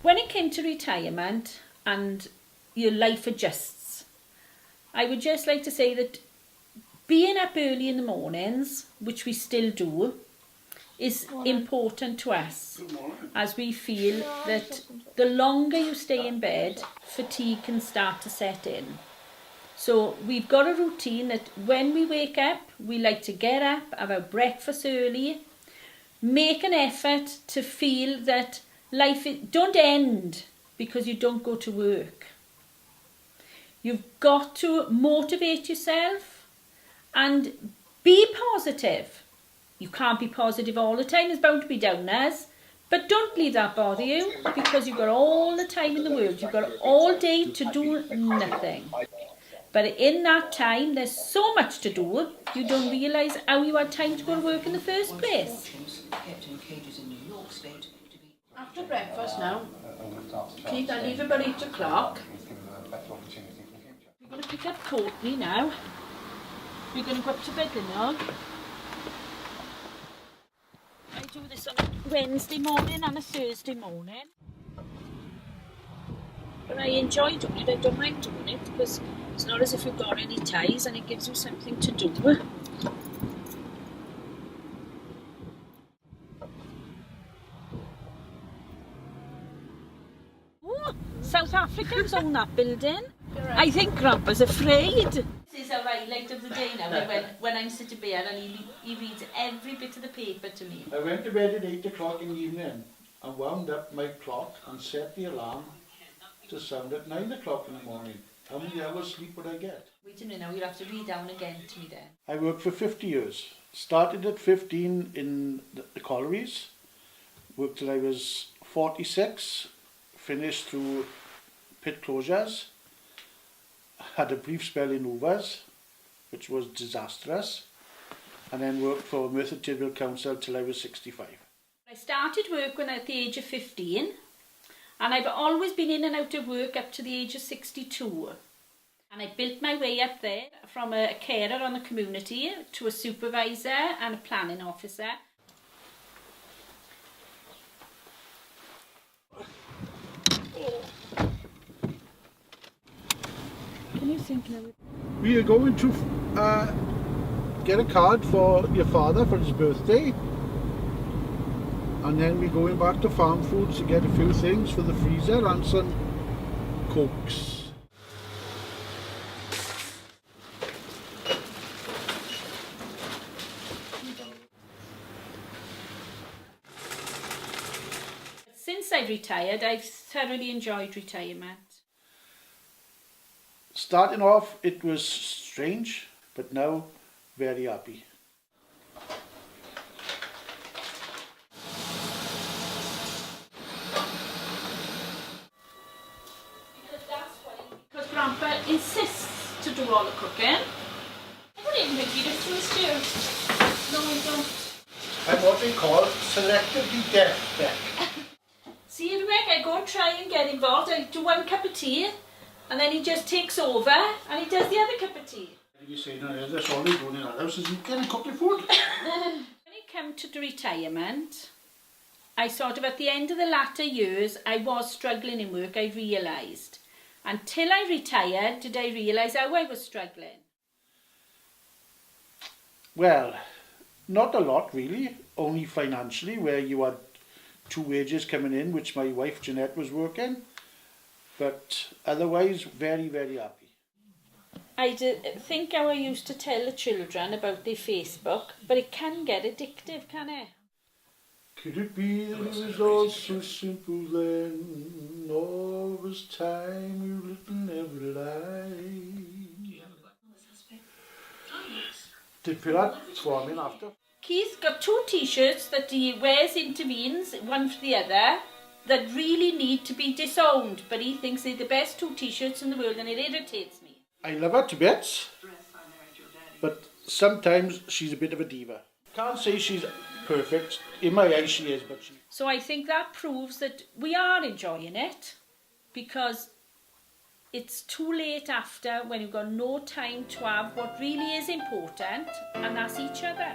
When it came to retirement and your life adjusts, I would just like to say that being up early in the mornings, which we still do, is important to us, as we feel that the longer you stay in bed, fatigue can start to set in. So we've got a routine that when we wake up, we like to get up, have our breakfast early, make an effort to feel that life don't end because you don't go to work. You've got to motivate yourself and be positive. You can't be positive all the time, there's bound to be downers, but don't leave that bother you, because you've got all the time in the world. You've got all day to do nothing. But in that time, there's so much to do, you don't realise how you had time to go to work in the first place. After breakfast now, Keith, I leave about 8 o'clock. We're going to pick up Courtney now. We're going to go up to Bedlinog. I do this on a Wednesday morning and a Thursday morning. But I enjoy doing it, I don't mind doing it, because it's not as if you've got any ties and it gives you something to do. Oh, South Africans own that building. Right. I think Grandpa's afraid. This is our highlight of the day now, when I'm sitting here and he reads every bit of the paper to me. I went to bed at 8 o'clock in the evening and wound up my clock and set the alarm to sound at 9 o'clock in the morning. How many hours sleep would I get? Wait a minute now, you'll have to read down again to me then. I worked for 50 years. Started at 15 in the collieries, worked till I was 46, finished through pit closures, had a brief spell in Uvers, which was disastrous, and then worked for Merthyr Tydfil Council till I was 65. I started work when at the age of 15, and I've always been in and out of work up to the age of 62. And I built my way up there from a carer on the community to a supervisor and a planning officer. Can you think now? We are going to get a card for your father for his birthday. And then we're going back to Farm Foods to get a few things for the freezer and some Cokes. Since I've retired, I've thoroughly enjoyed retirement. Starting off, it was strange, but now very happy. Because Grandpa insists to do all the cooking. I don't even think he does to his stew. No, I don't. I'm what they call selectively deaf, Beck. See, Rebecca, I go and try and get involved. I do one cup of tea, and then he just takes over, and he does the other cup of tea. You say, no, that's all they do in our house is eat and cook your food. When it came to the retirement, I sort of, at the end of the latter years, I was struggling in work, I realised. Until I retired, did I realise how I was struggling. Well, not a lot really, only financially, where you had 2 wages coming in, which my wife Jeanette was working, but otherwise very, very happy. I think how I used to tell the children about their Facebook, but it can get addictive, can it? Could it be that it was all so simple then? All was time you little never lied. Did put that for me after. Keith's got 2 t-shirts that he wears intervenes, one for the other, that really need to be disowned, but he thinks they're the best 2 t-shirts in the world, and it irritates me. I love her to bits, but sometimes she's a bit of a diva. Can't say she's perfect. In my eyes she is, but she... So I think that proves that we are enjoying it, because it's too late after when you've got no time to have what really is important, and that's each other.